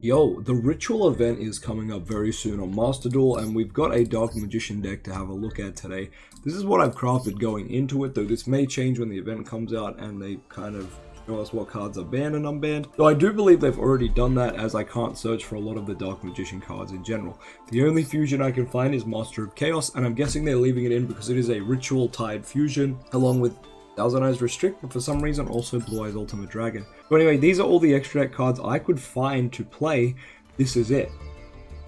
Yo, the ritual event is coming up very soon on Master Duel, and we've got a Dark Magician deck to have a look at today. This is what I've crafted going into it, though this may change when the event comes out and they kind of show us what cards are banned and unbanned. Though I do believe they've already done that, as I can't search for a lot of the Dark Magician cards in general. The only fusion I can find is Master of Chaos, and I'm guessing they're leaving it in because it is a ritual-tied fusion, along with Thousand Eyes Restrict, but for some reason also Blue Eyes Ultimate Dragon. But anyway, these are all the extra deck cards I could find to play. This is it.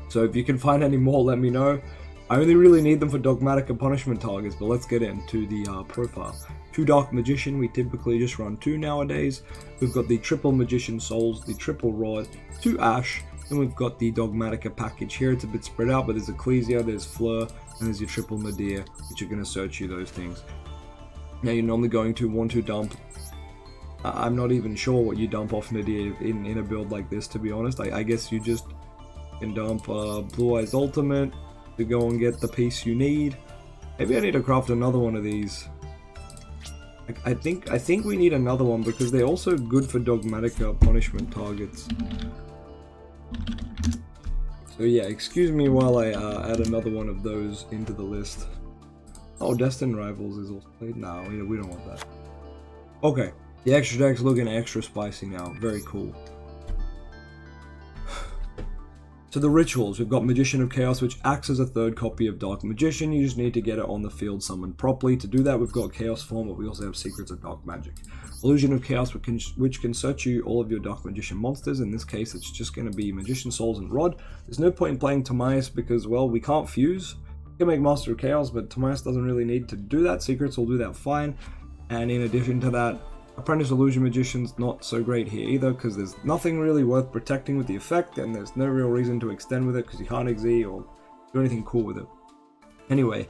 So if you can find any more, let me know. I only really need them for Dogmatic and Punishment targets, but let's get into the profile. 2 Dark Magician, we typically just run 2 nowadays. We've got the Triple Magician Souls, the Triple Rod, 2 Ash, and we've got the Dogmatica package here. It's a bit spread out, but there's Ecclesia, there's Fleur, and there's your Triple Nadir, which are going to search you those things. Now you're normally going to want to dump, I'm not even sure what you dump off Nadir in a build like this, to be honest. I guess you just can dump Blue Eyes Ultimate to go and get the piece you need. Maybe I need to craft another one of these. I think we need another one because they're also good for Dogmatica punishment targets. So yeah, excuse me while I add another one of those into the list. Oh, Destined Rivals is also played. No, we don't want that. Okay, the extra deck's looking extra spicy now. Very cool. So the rituals, we've got Magician of Chaos, which acts as a third copy of Dark Magician. You just need to get it on the field summoned properly. To do that, we've got Chaos Form, but we also have Secrets of Dark Magic. Illusion of Chaos, which can search you all of your Dark Magician monsters. In this case, it's just going to be Magician Souls and Rod. There's no point in playing Timaeus because, well, we can't fuse. You can make Master of Chaos, but Timaeus doesn't really need to do that. Secrets will do that fine. And in addition to that, Apprentice Illusion Magician's not so great here either, because there's nothing really worth protecting with the effect, and there's no real reason to extend with it, because you can't XZ or do anything cool with it. Anyway,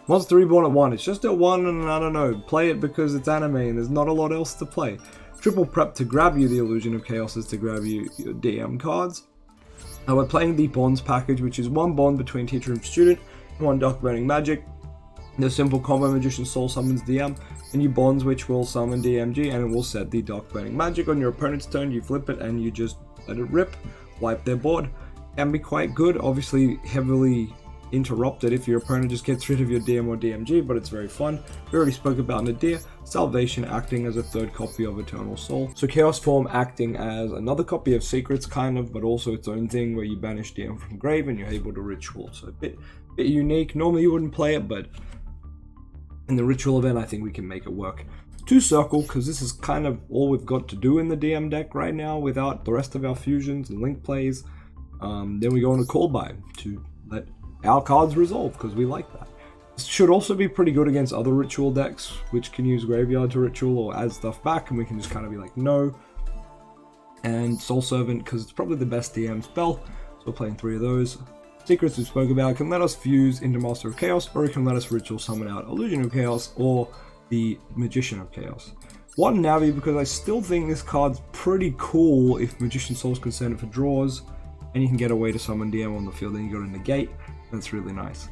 Monster Reborn at 1. It's just at 1, and I don't know, play it because it's anime, and there's not a lot else to play. Triple Prep to grab you the Illusion of Chaos is to grab you your DM cards. Now we're playing the Bonds package, which is 1 bond between teacher and student, 1 Dark Burning Magic. The simple combo Magician Soul summons DM, and you bonds which will summon DMG, and it will set the Dark Burning Magic on your opponent's turn. You flip it and you just let it rip, wipe their board. Can be quite good, obviously heavily interrupted if your opponent just gets rid of your DM or DMG, but it's very fun. We already spoke about Nadir. Salvation acting as a third copy of Eternal Soul. So Chaos Form acting as another copy of Secrets, kind of, but also its own thing where you banish DM from grave and you're able to ritual. So a bit unique. Normally you wouldn't play it, but in the ritual event I think we can make it work. 2 Circle, because this is kind of all we've got to do in the DM deck right now without the rest of our fusions and link plays. Then we go on a Call By to let our cards resolve, because we like that. This should also be pretty good against other ritual decks, which can use Graveyard to ritual or add stuff back, and we can just kind of be like, no. And Soul Servant, because it's probably the best DM spell, so we're playing 3 of those. Secrets we spoke about can let us fuse into Master of Chaos, or it can let us ritual summon out Illusion of Chaos or the Magician of Chaos. 1 Navi, because I still think this card's pretty cool if Magician Souls can send it for draws, and you can get away to summon DM on the field, then you go to negate. That's really nice.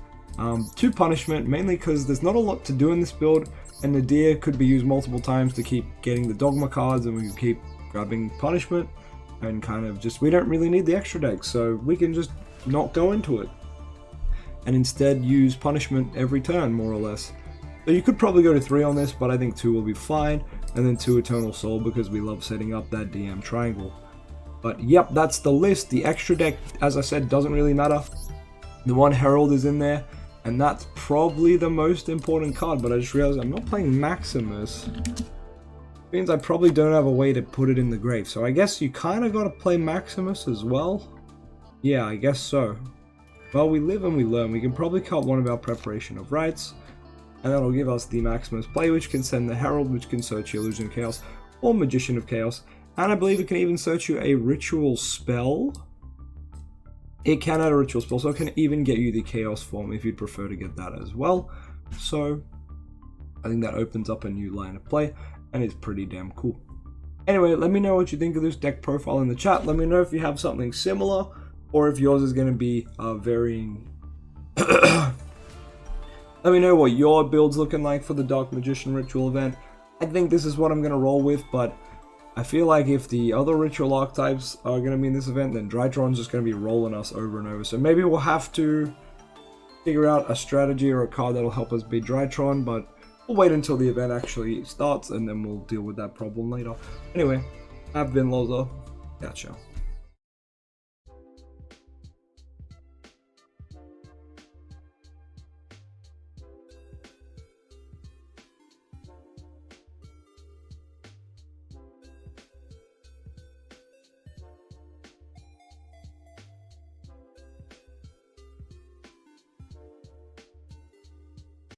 2 Punishment, mainly because there's not a lot to do in this build, and Nadir could be used multiple times to keep getting the Dogma cards, and we can keep grabbing Punishment, and kind of just, we don't really need the extra deck, so we can just not go into it and instead use Punishment every turn, more or less. So you could probably go to 3 on this, but I think 2 will be fine, and then 2 Eternal Soul because we love setting up that DM triangle. But yep, that's the list. The extra deck, as I said, doesn't really matter. The 1 Herald is in there, and that's probably the most important card, but I just realized I'm not playing Maximus. Means I probably don't have a way to put it in the grave, so I guess you kind of got to play Maximus as well. Yeah, I guess so. Well, we live and we learn. We can probably cut one of our Preparation of Rites, and that'll give us the Maximus play, which can send the Herald, which can search you Illusion of Chaos or Magician of Chaos, and I believe it can even search you a Ritual spell. It can add a Ritual spell, so it can even get you the Chaos Form if you'd prefer to get that as well. So I think that opens up a new line of play, and it's pretty damn cool. Anyway, let me know what you think of this deck profile in the chat. Let me know if you have something similar, or if yours is going to be varying. Let me know what your build's looking like for the Dark Magician Ritual event. I think this is what I'm going to roll with, but I feel like if the other ritual archetypes are going to be in this event, then Drytron's just going to be rolling us over and over. So maybe we'll have to figure out a strategy or a card that'll help us beat Drytron, but we'll wait until the event actually starts and then we'll deal with that problem later. Anyway, I've been Loza. Gotcha.